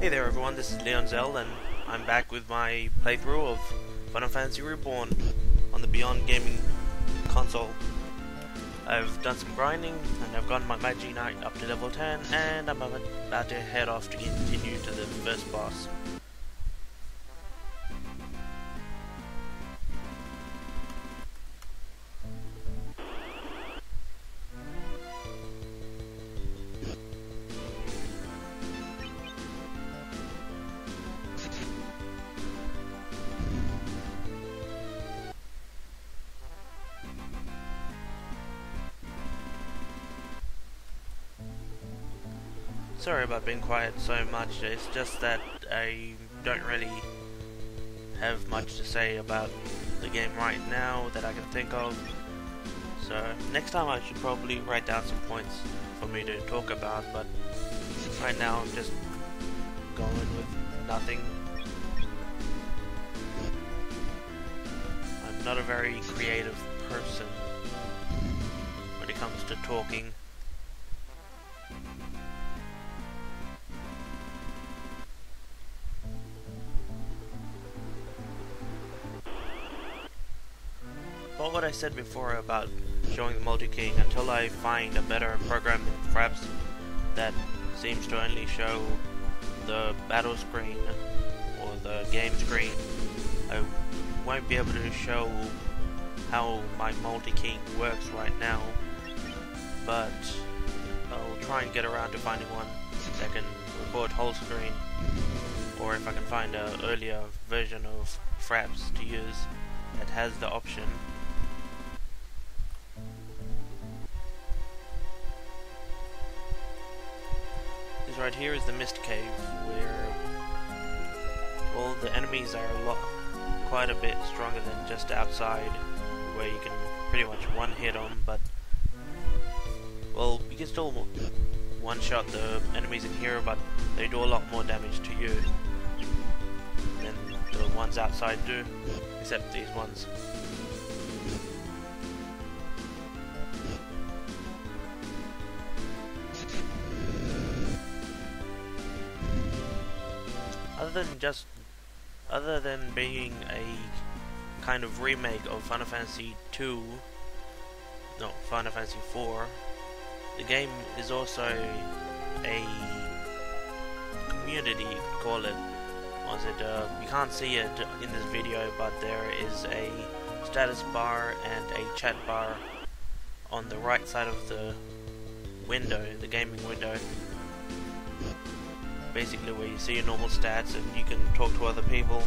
Hey there everyone, this is Leon Zell and I'm back with my playthrough of Final Fantasy Rebord on the Byond gaming console. I've done some grinding and I've gotten my Magi Knight up to level 10 and I'm about to head off to continue to the first boss. Sorry about being quiet so much, it's just that I don't really have much to say about the game right now that I can think of. So next time I should probably write down some points for me to talk about, but right now I'm just going with nothing. I'm not a very creative person when it comes to talking. But what I said before about showing the multi-keying, until I find a better program than Fraps that seems to only show the battle screen or the game screen, I won't be able to show how my multi-keying works right now. But I'll try and get around to finding one that can record whole screen, or if I can find an earlier version of Fraps to use that has the option. Right here is the Mist Cave, where all the enemies are quite a bit stronger than just outside, where you can pretty much one-hit them, but well, you can still one-shot the enemies in here, but they do a lot more damage to you than the ones outside do, except these ones. Other than being a kind of remake of Final Fantasy Final Fantasy 4, the game is also a community, you could call it. You can't see it in this video, but there is a status bar and a chat bar on the right side of the window, the gaming window. Basically where you see your normal stats and you can talk to other people.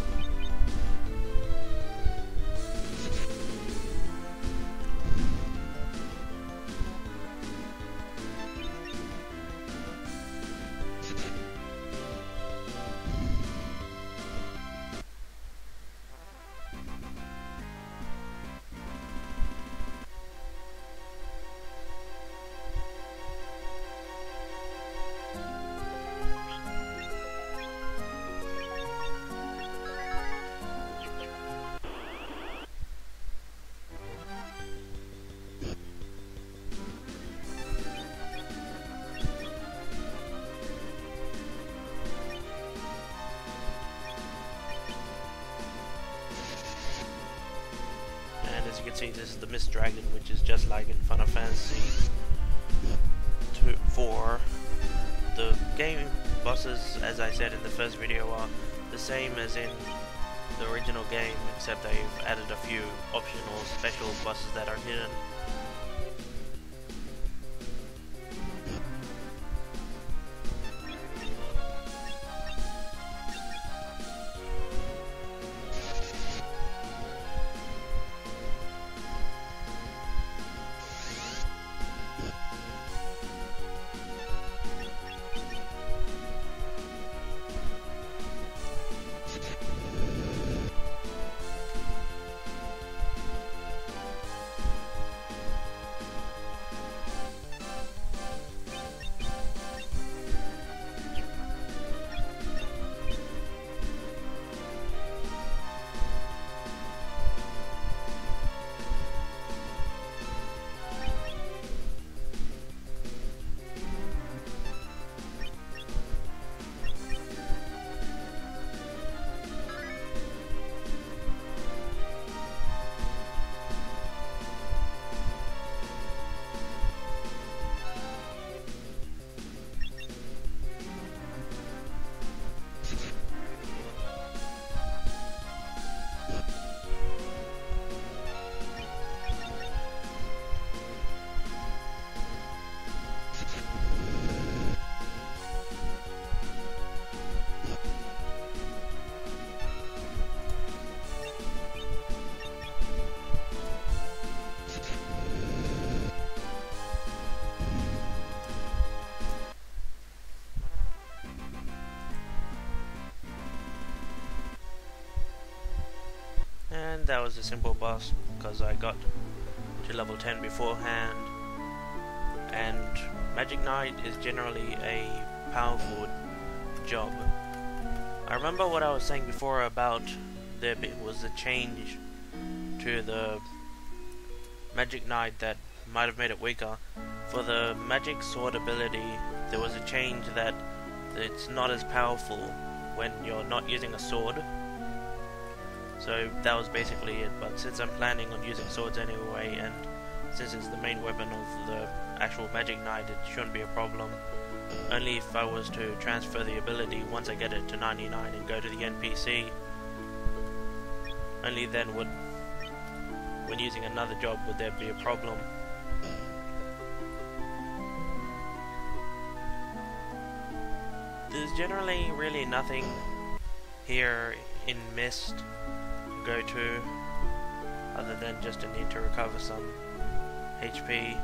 As you can see, this is the Mist Dragon, which is just like in Final Fantasy 4. The game bosses, as I said in the first video, are the same as in the original game, except they've added a few optional special bosses that are hidden. and that was a simple boss because I got to level 10 beforehand. And Magic Knight is generally a powerful job. I remember what I was saying before about there was a change to the Magic Knight that might have made it weaker. For the Magic Sword ability, there was a change that it's not as powerful when you're not using a sword. So that was basically it, but since I'm planning on using swords anyway, and since it's the main weapon of the actual Magic Knight, it shouldn't be a problem. Only if I was to transfer the ability once I get it to 99 and go to the NPC, only then would, when using another job, would there be a problem. There's generally really nothing here in Mist to go to, other than just a need to recover some HP.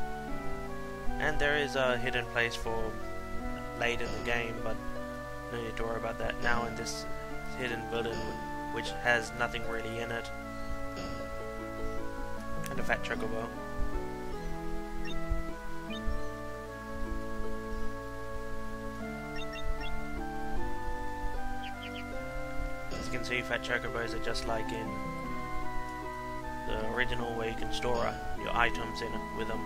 And there is a hidden place for late in the game, but no need to worry about that now in this hidden building, which has nothing really in it. And a fat chocobo. As you can see, fat chocobos are just like in the original, where you can store your items in it with them.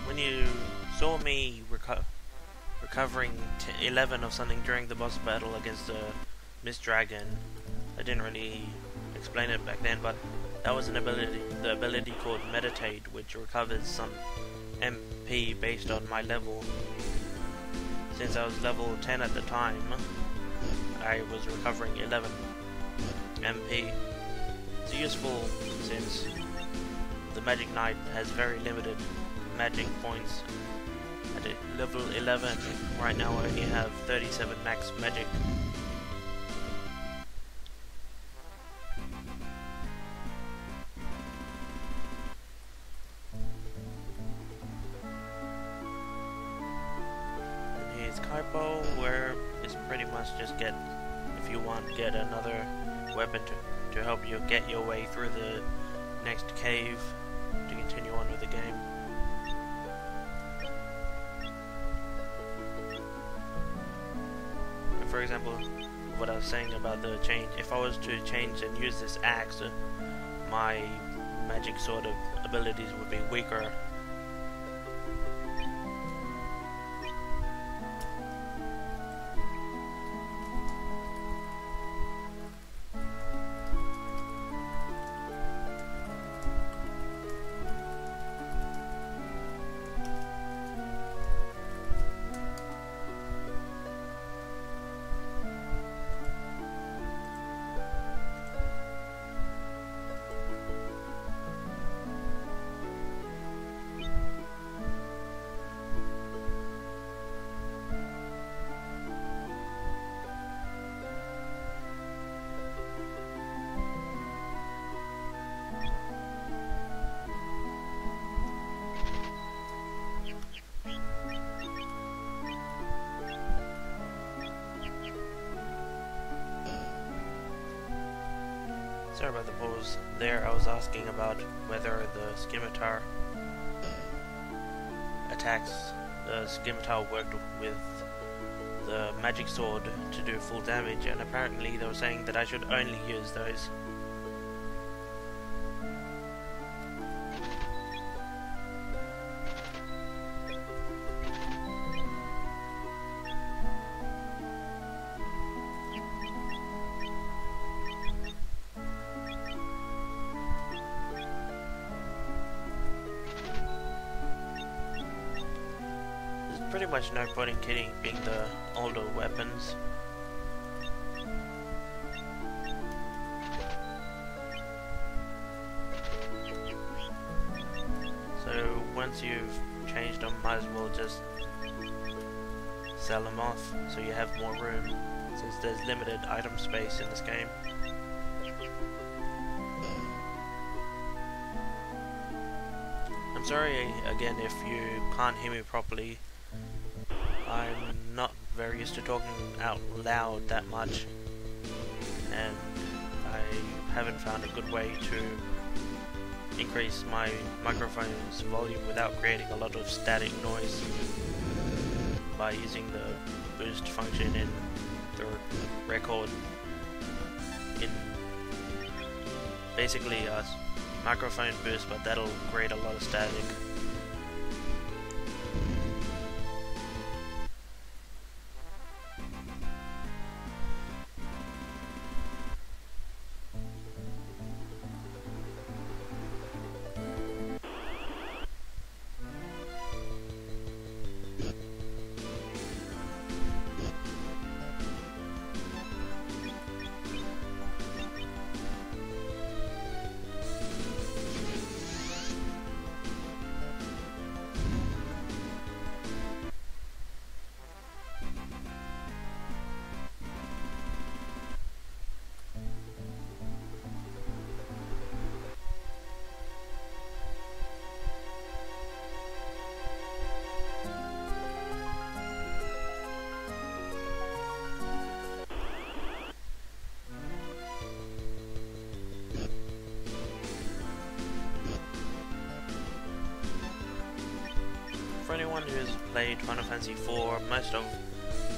When you saw me recovering 11 of something during the boss battle against the Mist Dragon, I didn't really explain it back then, but that was an ability, the ability called Meditate, which recovers some MP based on my level. Since I was level 10 at the time, I was recovering 11 MP. It's useful since the Magic Knight has very limited magic points. At level 11 right now I only have 37 max magic. And here's Kaipo, where it's pretty much just get, if you want, get another weapon to help you get your way through the next cave to continue on with the game. For example, what I was saying about the change, if I was to change and use this axe, my magic sword abilities would be weaker. Sorry about the pause there. I was asking about whether the scimitar attacks, the scimitar worked with the magic sword to do full damage, and apparently they were saying that I should only use those. pretty much no point in keeping the older weapons. So once you've changed them, might as well just sell them off so you have more room, since there's limited item space in this game. I'm sorry again if you can't hear me properly. I'm not very used to talking out loud that much, and I haven't found a good way to increase my microphone's volume without creating a lot of static noise by using the boost function in the record. In basically a microphone boost, but that'll create a lot of static. For anyone who's played Final Fantasy Rebord, most of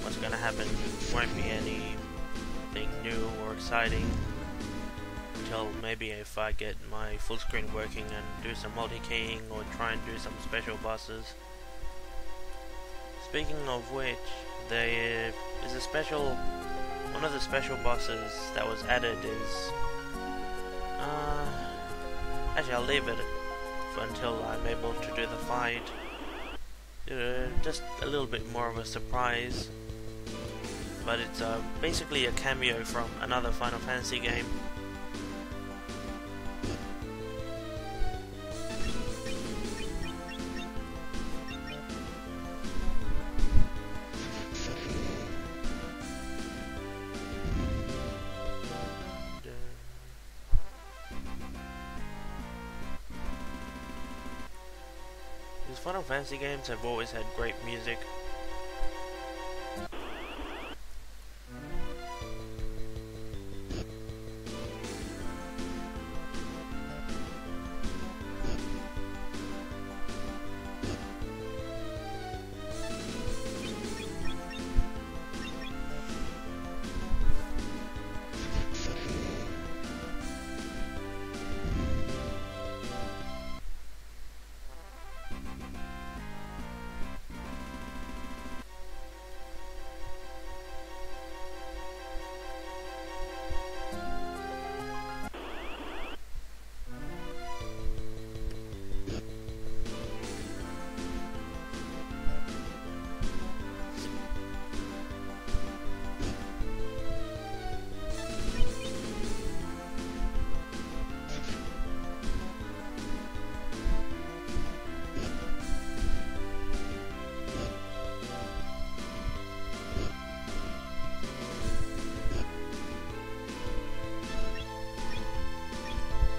what's going to happen won't be anything new or exciting until maybe if I get my full screen working and do some multi-keying or try and do some special bosses. Speaking of which, there is a special, one of the special bosses that was added is, actually I'll leave it until I'm able to do the fight. Just a little bit more of a surprise, but it's basically a cameo from another Final Fantasy game. These Final Fantasy games have always had great music.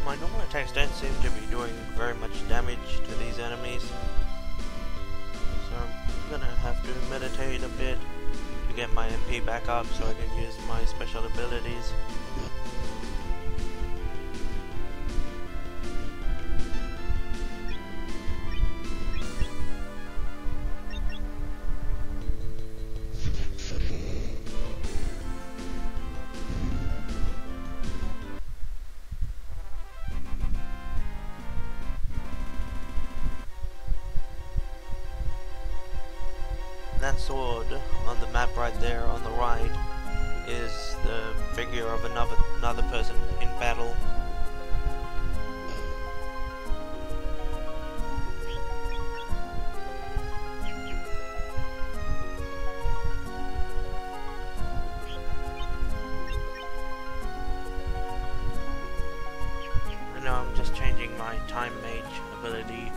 My normal attacks don't seem to be doing very much damage to these enemies, so I'm gonna have to meditate a bit to get my MP back up so I can use my special abilities. That sword on the map right there on the right is the figure of another person in battle. time mage ability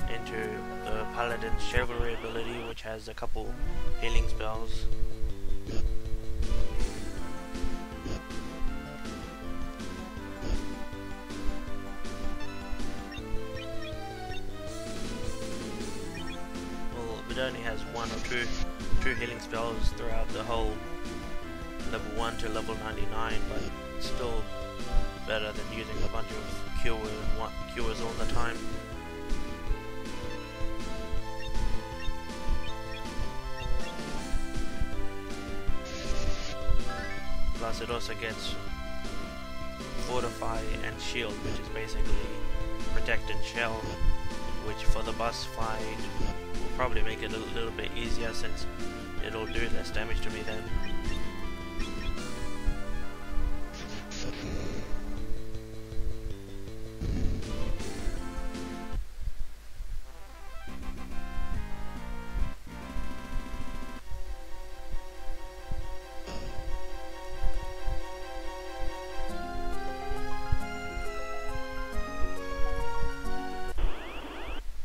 into the paladin's chivalry ability, which has a couple healing spells. Well, it only has one or two healing spells throughout the whole level 1 to level 99, but it's still better than using a bunch of cures all the time. Plus it also gets Fortify and Shield, which is basically Protect and Shell, which for the boss fight will probably make it a little bit easier since it'll do less damage to me then.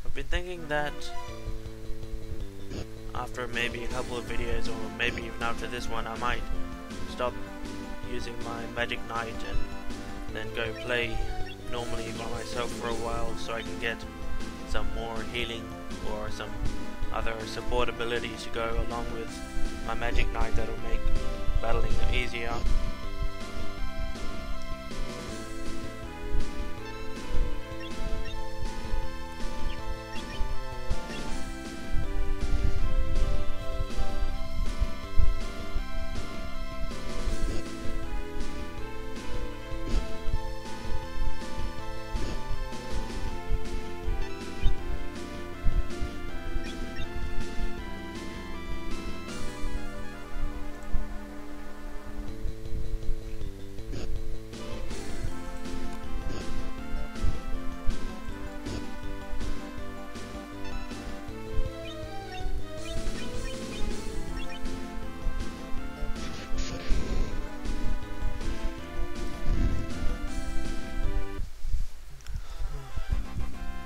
I've been thinking that after maybe a couple of videos, or maybe even after this one, I might stop using my Magic Knight and then go play normally by myself for a while, so I can get some more healing or some other support abilities to go along with my Magic Knight that'll make battling easier.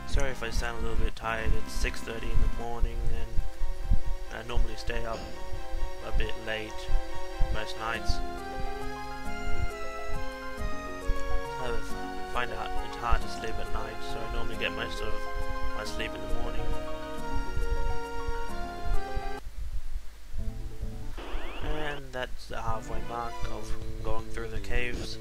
Sorry if I sound a little bit tired. It's 6:30 in the morning and I normally stay up a bit late most nights. I find out it's hard to sleep at night, so I normally get most of my sleep in the morning. And that's the halfway mark of going through the caves.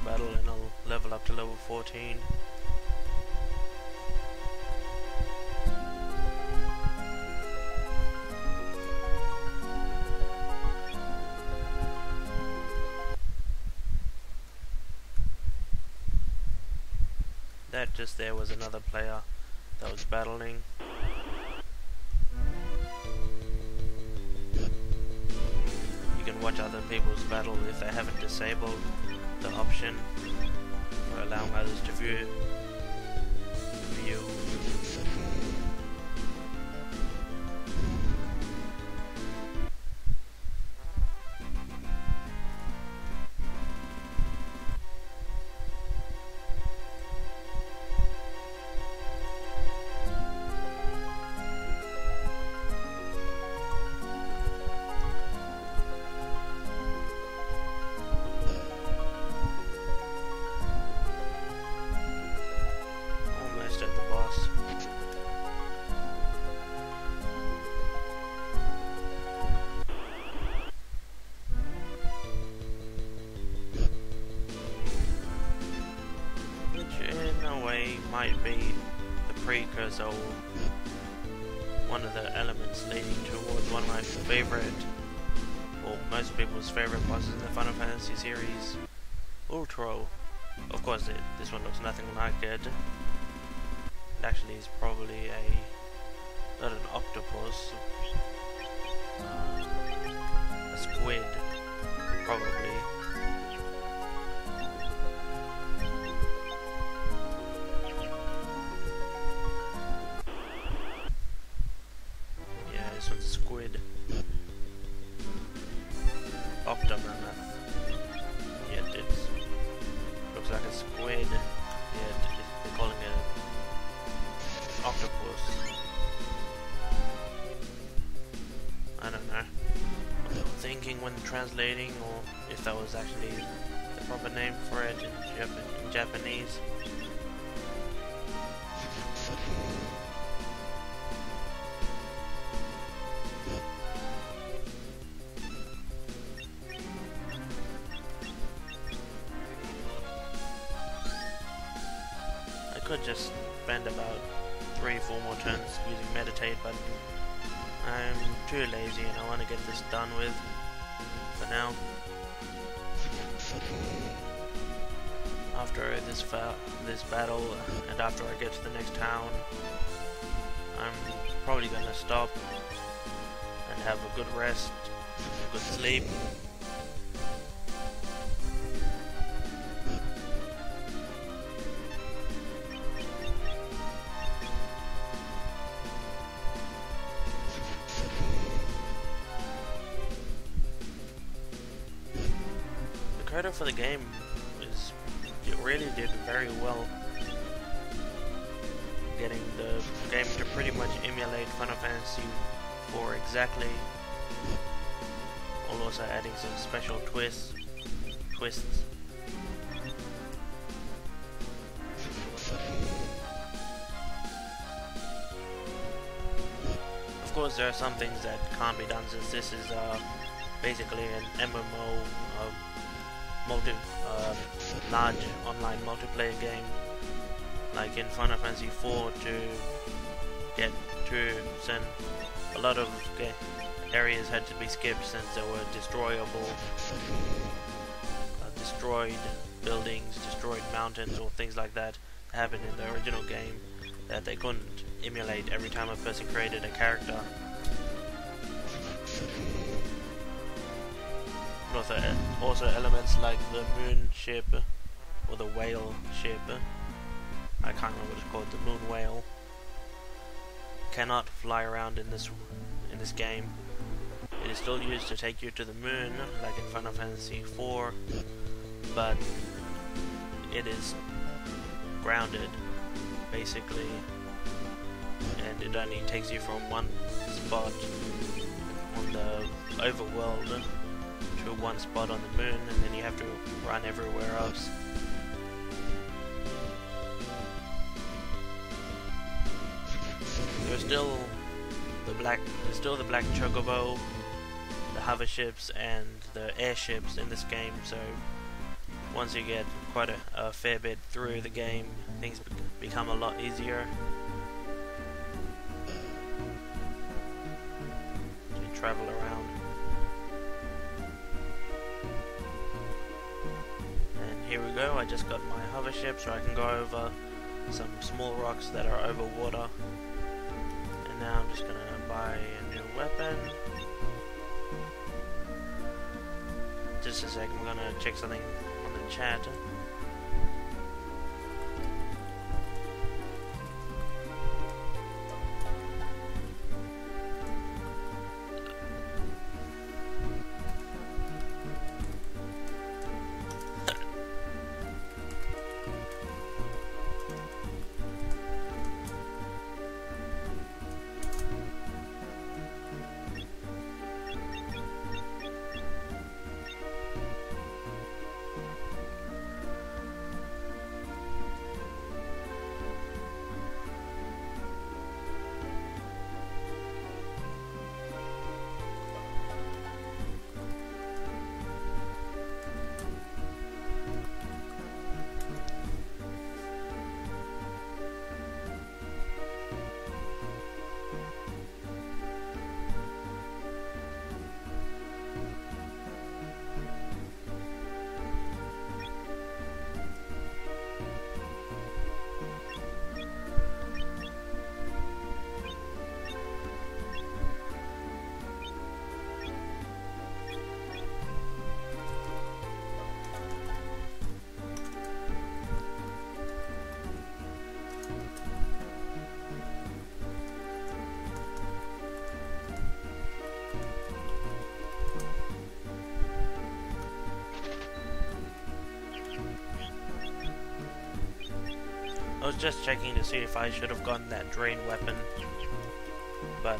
Battle and I'll level up to level 14. That just there was another player that was battling. You can watch other people's battle if they haven't disabled the option for allowing others to view. might be the precursor, or one of the elements leading towards one of my favorite, or most people's favorite bosses in the Final Fantasy series, Ultra. Of course, this one looks nothing like it. It actually is probably not an octopus, a squid, probably. Yeah, this one's a squid. Octomammoth. Yeah, it looks like a squid. Yeah, they're calling it an octopus. I don't know what they were thinking when translating, or if that was actually the proper name for it in Japanese. I could just spend about 3-4 more turns using meditate, but I'm too lazy and I want to get this done with for now. After this battle, and after I get to the next town, I'm probably gonna stop and have a good rest, a good sleep. The creator for the game really did very well getting the game to pretty much emulate Final Fantasy 4 exactly, while also adding some special twists. Of course, there are some things that can't be done, since this is basically an MMO, large online multiplayer game. Like in Final Fantasy 4, to get to a lot of areas had to be skipped since there were destroyable, destroyed buildings, destroyed mountains, or things like that happened in the original game that they couldn't emulate every time a person created a character. Also elements like the moon ship, or the whale ship, I can't remember what it's called, the moon whale, cannot fly around in this game. It is still used to take you to the moon, like in Final Fantasy 4, but it is grounded, basically, and it only takes you from one spot on the overworld to one spot on the moon, and then you have to run everywhere else. There's still the black chocobo, the hover ships, and the airships in this game. So once you get quite a fair bit through the game, things become a lot easier to travel around. And here we go. I just got my hover ship, so I can go over some small rocks that are over water. And now I'm just gonna buy a new weapon. Just a second, I'm gonna check something on the chat. was just checking to see if I should have gotten that drain weapon, but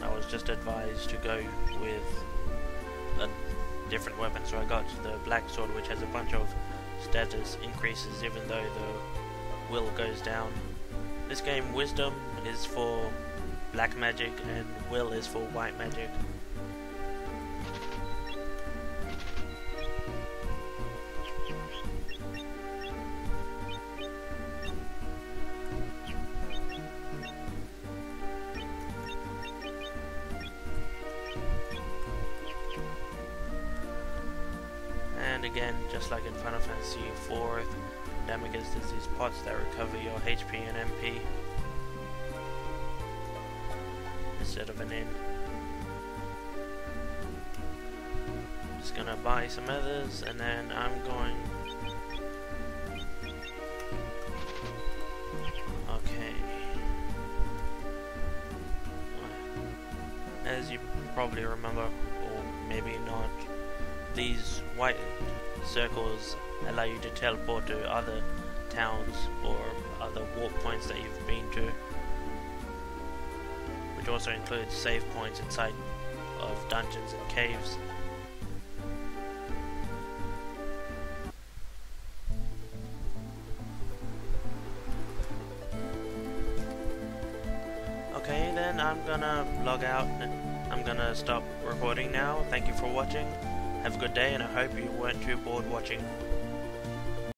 I was just advised to go with a different weapon, so I got the black sword, which has a bunch of status increases even though the will goes down. This game, wisdom is for black magic and will is for white magic. And again, just like in Final Fantasy Rebord, Damages, there's these pots that recover your HP and MP instead of an N. Just gonna buy some others, and then I'm going. Okay. As you probably remember, or maybe not, these white circles allow you to teleport to other towns or other warp points that you've been to, which also includes save points inside of dungeons and caves. Okay, then I'm gonna log out and I'm gonna stop recording now. Thank you for watching. Have a good day, and I hope you weren't too bored watching.